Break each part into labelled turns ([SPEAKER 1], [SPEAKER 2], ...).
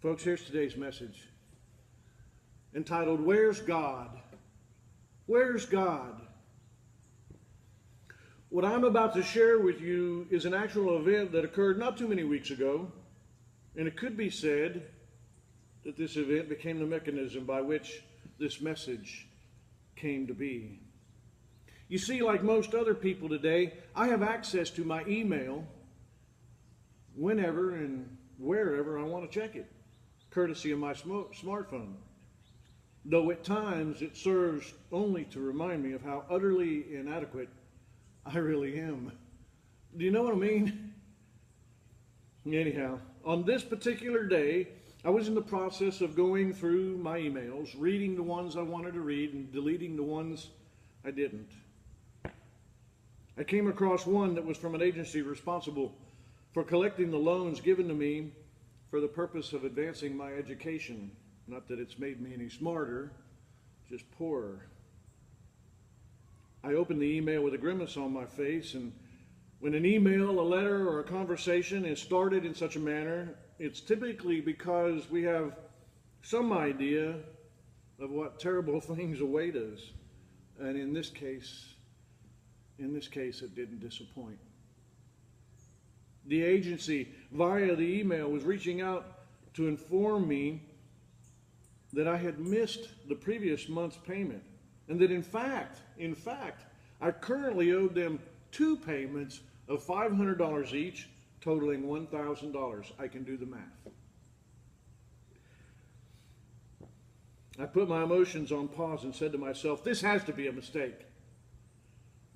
[SPEAKER 1] Folks, here's today's message, entitled, Where's God? Where's God? What I'm about to share with you is an actual event that occurred not too many weeks ago, and it could be said that this event became the mechanism by which this message came to be. You see, like most other people today, I have access to my email whenever and wherever I want to check it, courtesy of my smartphone. Though at times it serves only to remind me of how utterly inadequate I really am. Do you know what I mean? Anyhow, on this particular day, I was in the process of going through my emails, reading the ones I wanted to read and deleting the ones I didn't. I came across one that was from an agency responsible for collecting the loans given to me for the purpose of advancing my education. Not that it's made me any smarter, just poorer. I opened the email with a grimace on my face, and when an email, a letter, or a conversation is started in such a manner, it's typically because we have some idea of what terrible things await us. And in this case, it didn't disappoint. The agency, via the email, was reaching out to inform me that I had missed the previous month's payment, and that in fact, I currently owed them 2 payments of $500 each, totaling $1,000. I can do the math. I put my emotions on pause and said to myself, this has to be a mistake.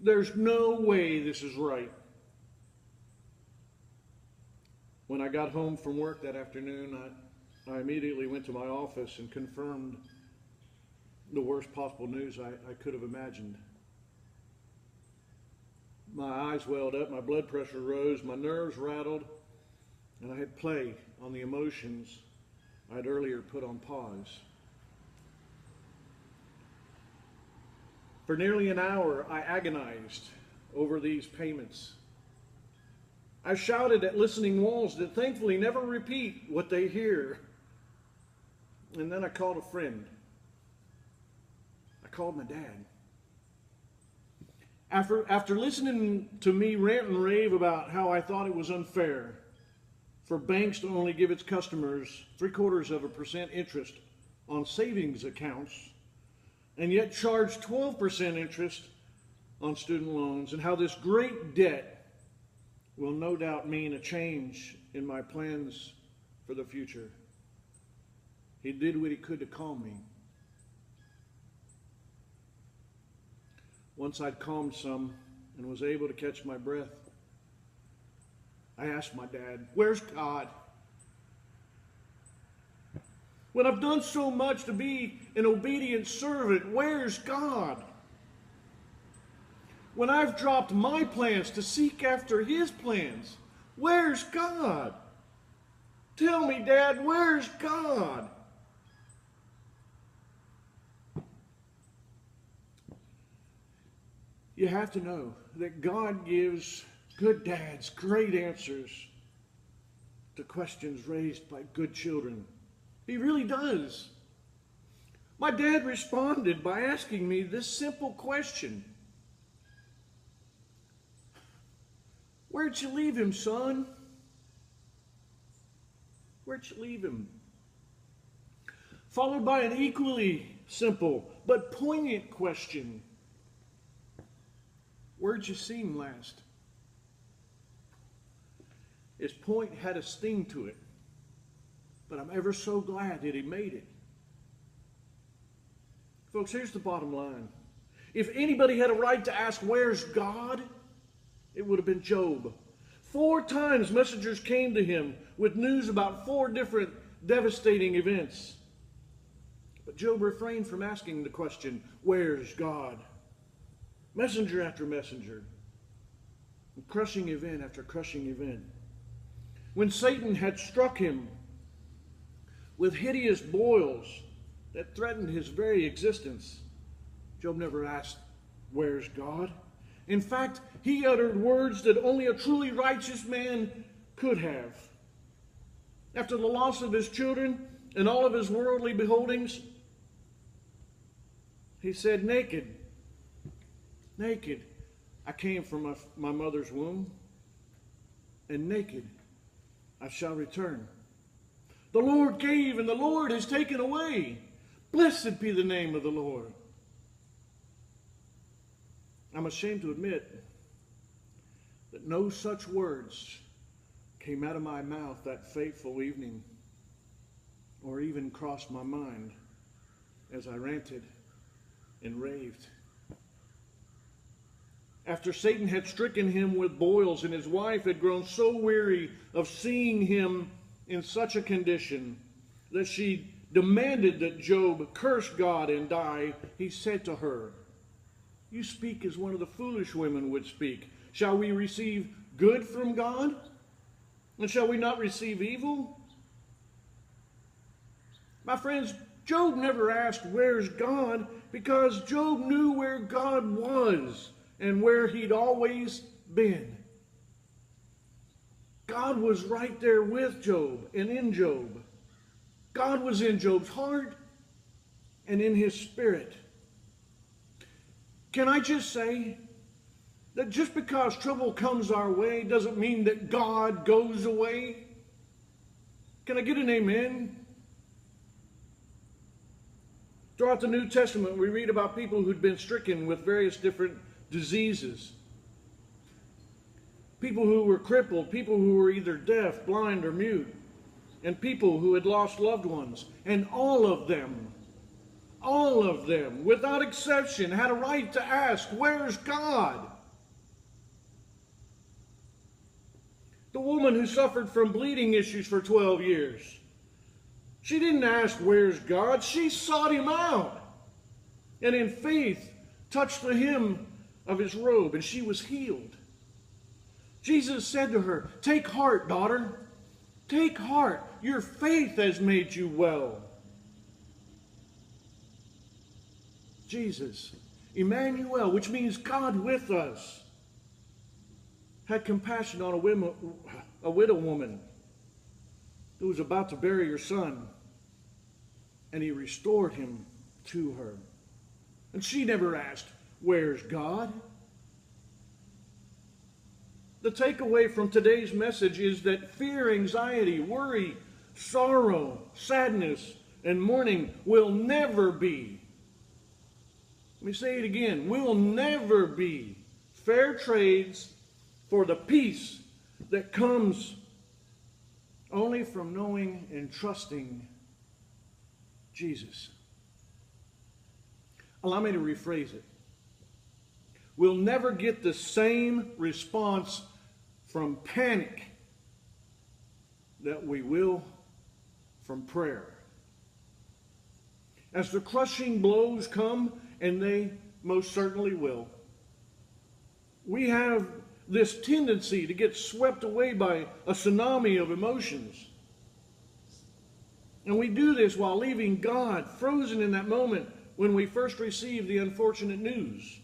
[SPEAKER 1] There's no way this is right. When I got home from work that afternoon, I immediately went to my office and confirmed the worst possible news I could have imagined. My eyes welled up, my blood pressure rose, my nerves rattled, and I had play on the emotions I'd earlier put on pause. For nearly an hour, I agonized over these payments. I shouted at listening walls that thankfully never repeat what they hear. And then I called a friend. I called my dad. After listening to me rant and rave about how I thought it was unfair for banks to only give its customers 0.75% interest on savings accounts and yet charge 12% interest on student loans, and how this great debt will no doubt mean a change in my plans for the future, he did what he could to calm me. Once I'd calmed some and was able to catch my breath, I asked my dad, where's God? When I've done so much to be an obedient servant, where's God? When I've dropped my plans to seek after his plans, where's God? Tell me, Dad, where's God? You have to know that God gives good dads great answers to questions raised by good children. He really does. My dad responded by asking me this simple question. Where'd you leave him, son? Where'd you leave him? Followed by an equally simple but poignant question. Where'd you see him last? His point had a sting to it, but I'm ever so glad that he made it. Folks, here's the bottom line. If anybody had a right to ask, where's God? It would have been Job. 4 times messengers came to him with news about 4 different devastating events. But Job refrained from asking the question, where's God? Messenger after messenger, crushing event after crushing event. When Satan had struck him with hideous boils that threatened his very existence, Job never asked, where's God? In fact, he uttered words that only a truly righteous man could have. after the loss of his children and all of his worldly beholdings, he said, naked, naked, I came from my mother's womb, and naked I shall return. The Lord gave, and the Lord has taken away. Blessed be the name of the Lord. I'm ashamed to admit that no such words came out of my mouth that fateful evening, or even crossed my mind as I ranted and raved. After Satan had stricken him with boils, and his wife had grown so weary of seeing him in such a condition that she demanded that Job curse God and die, he said to her, "You speak as one of the foolish women would speak. Shall we receive good from God? And shall we not receive evil?" My friends, Job never asked, "Where's God?" because Job knew where God was and where he'd always been. God was right there with Job and in Job. God was in Job's heart and in his spirit. Can I just say that just because trouble comes our way doesn't mean that God goes away? Can I get an amen? Throughout the New Testament, we read about people who'd been stricken with various different diseases. People who were crippled, people who were either deaf, blind, or mute, and people who had lost loved ones. And all of them, without exception, had a right to ask, "Where's God?" The woman who suffered from bleeding issues for 12 years, she didn't ask, "Where's God?" She sought him out, and in faith touched the hem of his robe, and she was healed. Jesus said to her, "Take heart, daughter. Take heart. Your faith has made you well." Jesus, Emmanuel, which means God with us, had compassion on a widow woman who was about to bury her son, and he restored him to her. And she never asked, "Where's God?" The takeaway from today's message is that fear, anxiety, worry, sorrow, sadness, and mourning will never be, let me say it again, will never be fair trades for the peace that comes only from knowing and trusting Jesus. Allow me to rephrase it. We'll never get the same response from panic that we will from prayer. As the crushing blows come, and they most certainly will, we have this tendency to get swept away by a tsunami of emotions. And we do this while leaving God frozen in that moment when we first receive the unfortunate news.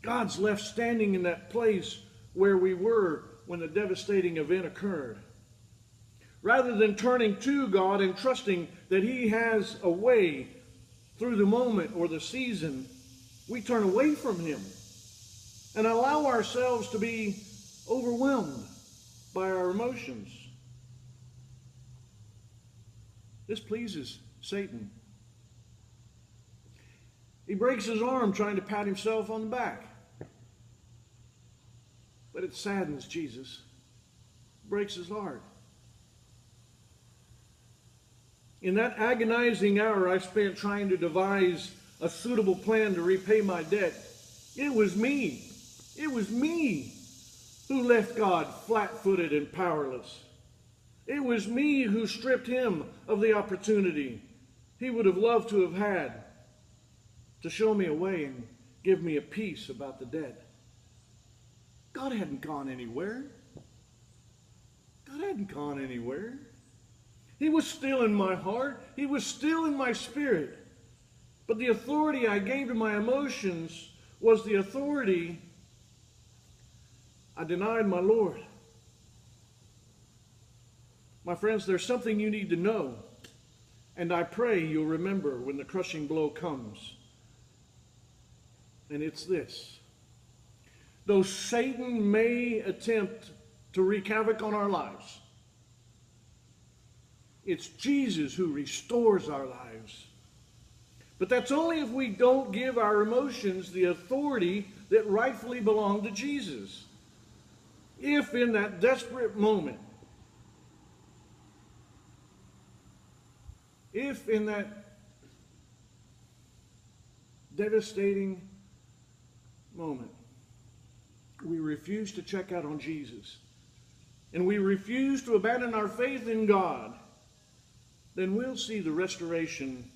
[SPEAKER 1] God's left standing in that place where we were when the devastating event occurred. Rather than turning to God and trusting that He has a way through the moment or the season, we turn away from Him and allow ourselves to be overwhelmed by our emotions. This pleases Satan. He breaks his arm trying to pat himself on the back. But it saddens Jesus. It breaks his heart. In that agonizing hour I spent trying to devise a suitable plan to repay my debt, it was me who left God flat-footed and powerless. It was me who stripped Him of the opportunity He would have loved to have had to show me a way and give me a peace about the debt. God hadn't gone anywhere. God hadn't gone anywhere. He was still in my heart. He was still in my spirit. But the authority I gave to my emotions was the authority I denied my Lord. My friends, there's something you need to know, and I pray you'll remember when the crushing blow comes. And it's this. Though Satan may attempt to wreak havoc on our lives, it's Jesus who restores our lives. But that's only if we don't give our emotions the authority that rightfully belong to Jesus. If in that desperate moment, if in that devastating moment, we refuse to check out on Jesus, and we refuse to abandon our faith in God, then we'll see the restoration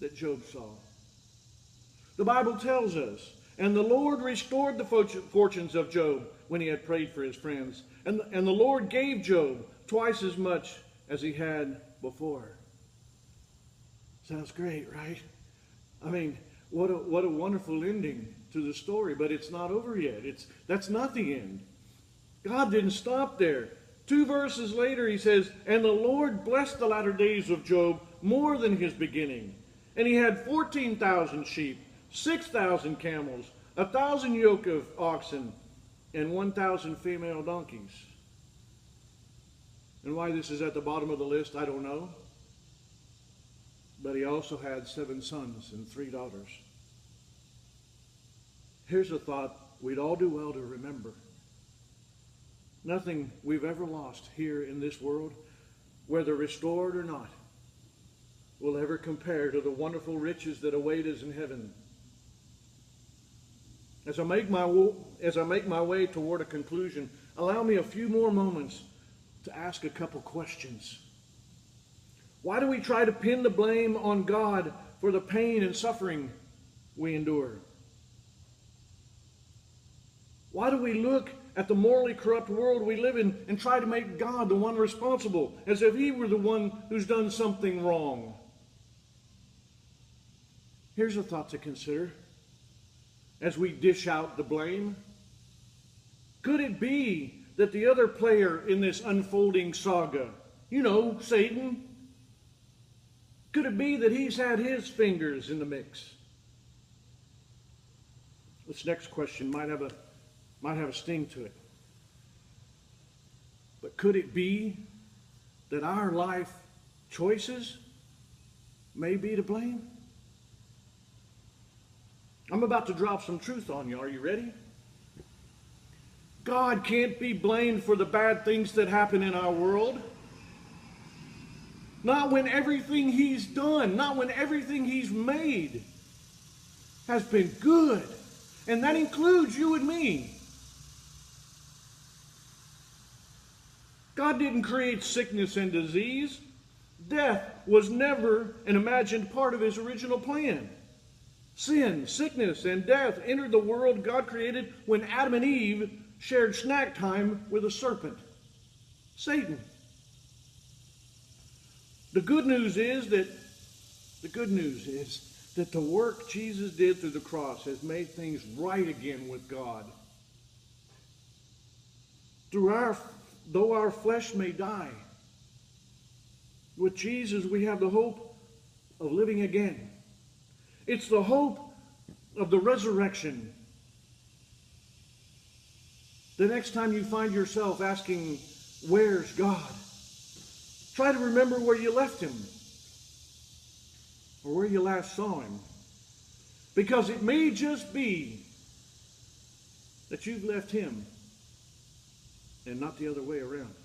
[SPEAKER 1] that Job saw. The Bible tells us, and the Lord restored the fortunes of Job when he had prayed for his friends. And the Lord gave Job twice as much as he had before. Sounds great, right? I mean, what a wonderful ending to the story, but it's not over yet. That's not the end. God didn't stop there. 2 verses later he says, and the Lord blessed the latter days of Job more than his beginning. And he had 14,000 sheep, 6,000 camels, 1,000 yoke of oxen, and 1,000 female donkeys. And why this is at the bottom of the list, I don't know. But he also had 7 sons and 3 daughters. Here's a thought we'd all do well to remember. Nothing we've ever lost here in this world, whether restored or not, will ever compare to the wonderful riches that await us in heaven. As I make my way toward a conclusion, allow me a few more moments to ask a couple questions. Why do we try to pin the blame on God for the pain and suffering we endure? Why do we look at the morally corrupt world we live in and try to make God the one responsible, as if he were the one who's done something wrong? Here's a thought to consider as we dish out the blame. Could it be that the other player in this unfolding saga, Satan, could it be that he's had his fingers in the mix? This next question might have a sting to it. But could it be that our life choices may be to blame? I'm about to drop some truth on you. Are you ready? God can't be blamed for the bad things that happen in our world. Not when everything he's done, not when everything he's made has been good. And that includes you and me. God didn't create sickness and disease. Death was never an imagined part of his original plan. Sin, sickness, and death entered the world God created when Adam and Eve shared snack time with a serpent, Satan. The good news is that the work Jesus did through the cross has made things right again with God. Though our flesh may die, with Jesus we have the hope of living again. It's the hope of the resurrection. The next time you find yourself asking, where's God? Try to remember where you left him or where you last saw him. Because it may just be that you've left him and not the other way around.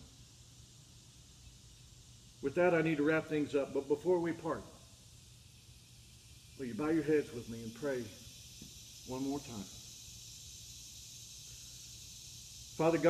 [SPEAKER 1] With that, I need to wrap things up. But before we part, will you bow your heads with me and pray one more time? Father God,